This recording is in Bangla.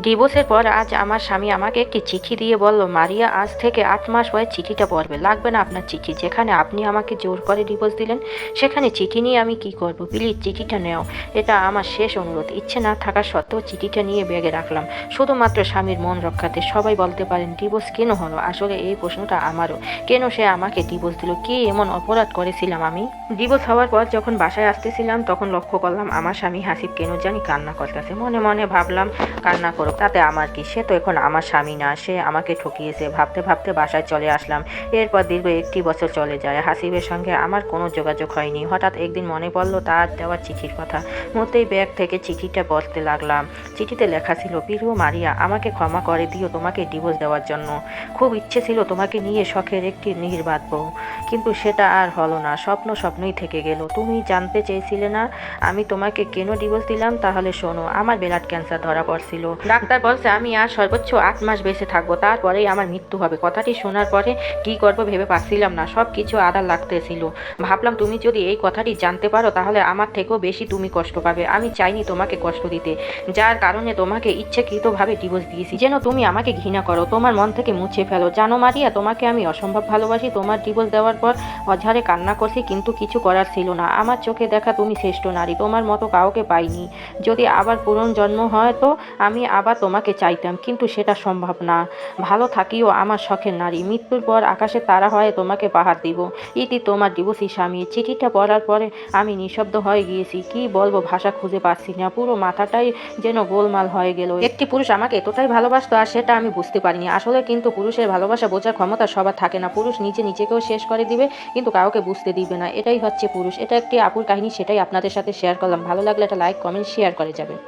ডিভোর্সের পর আজ আমার স্বামী আমাকে একটি চিঠি দিয়ে বলল, মারিয়া, আজ থেকে 8 মাস পরে চিঠিটা পড়বে। লাগবে না আপনার চিঠি। যেখানে আপনি আমাকে জোর করে ডিভোর্স দিলেন, সেখানে চিঠি নিয়ে আমি কি করব? প্লিজ চিঠিটা নেও। এটা আমার শেষ অনুরোধ। ইচ্ছে না থাকা সত্ত্বেও চিঠিটা নিয়ে ব্যাগে রাখলাম, শুধুমাত্র স্বামীর মন রক্ষাতে। সবাই বলতে পারেন ডিভোর্স কেন হলো? আসলে এই প্রশ্নটা আমারও। কেন সে আমাকে ডিভোর্স দিল? কি এমন অপরাধ করেছিলাম আমি? ডিভোর্স হওয়ার পর যখন বাসায় আসতেছিলাম, তখন লক্ষ্য করলাম আমার স্বামী হাসিব কেন জানি কান্না করতেছে। মনে মনে ভাবলাম, কান্না করুক, তাতে আমার কি? সে তো এখন আমার স্বামী না, সে আমাকে ঠকিয়েছে। ভাবতে ভাবতে বাসায় চলে আসলাম। এরপর দীর্ঘ 1টি বছর চলে যায়। হাসিবের সঙ্গে আমার কোনো যোগাযোগ হয়নি। হঠাৎ একদিন মনে পড়ল তার দেওয়া চিঠির কথা। মুহূর্তেই ব্যাগ থেকে চিঠিটা পড়তে লাগলাম। চিঠিতে লেখা ছিল, প্রিয় মারিয়া, আমাকে ক্ষমা করে দিও তোমাকে ডিভোর্স দেওয়ার জন্য। খুব ইচ্ছে ছিল তোমাকে নিয়ে শখের একটি নীড় বাঁধব, কিন্তু সেটা আর হলো না। স্বপ্নই থেকে গেল। তুমি জানতে চেয়েছিলে না আমি তোমাকে কেন ডিভোর্স দিলাম? তাহলে শোনো, আমার ব্লাড ক্যান্সার ধরা পড়ছিল। ডাক্তার বলছে আমি আর সর্বোচ্চ 8 মাস বেঁচে থাকবো, তারপরেই আমার মৃত্যু হবে। কথাটি শোনার পরে কি করবো ভেবে পাচ্ছিলাম না। সব কিছু আড়াল লাগতেছিল। ভাবলাম তুমি যদি এই কথাটি জানতে পারো, তাহলে আমার থেকেও বেশি তুমি কষ্ট পাবে। আমি চাইনি তোমাকে কষ্ট দিতে, যার কারণে তোমাকে ইচ্ছাকৃতভাবে ডিভোর্স দিয়েছি, যেন তুমি আমাকে ঘৃণা করো, তোমার মন থেকে মুছে ফেলো। জানো মারিয়া, তোমাকে আমি অসম্ভব ভালোবাসি। তোমার ডিভোর্স দেওয়ার পর অঝারে কান্না করছি, কিন্তু কিছু করার ছিল না। আমার চোখে দেখা তুমি শ্রেষ্ঠ নারী, তোমার মতো কাউকে পাইনি। যদি আবার পুনর্জন্ম হয় তো আমি আবার তোমাকে চাইতাম, কিন্তু সেটা সম্ভব না। ভালো থাকিও আমার শখের নারী। মৃত্যুর পর আকাশে তারা হয়ে তোমাকে পাহাড় দিব। ইতি, তোমার ডিভোর্সি স্বামী। চিঠিটা পড়ার পরে আমি নিঃশব্দ হয়ে গিয়েছি। কি বলবো, ভাষা খুঁজে পাচ্ছি না। পুরো মাথাটাই যেন গোলমাল হয়ে গেল। একটি পুরুষ আমাকে এতটাই ভালোবাসতো, আর সেটা আমি বুঝতে পারিনি। আসলে কিন্তু পুরুষের ভালোবাসা বোঝার ক্ষমতা সবার থাকে না। পুরুষ নিজেকেও শেষ করে দিবে, কিন্তু কাউকে বুঝতে দিবে না। এটাই হচ্ছে পুরুষ। এটা একটি আপুর কাহিনী, সেটাই আপনাদের সাথে শেয়ার করলাম। ভালো লাগলে একটা লাইক, কমেন্ট, শেয়ার করে যাবেন।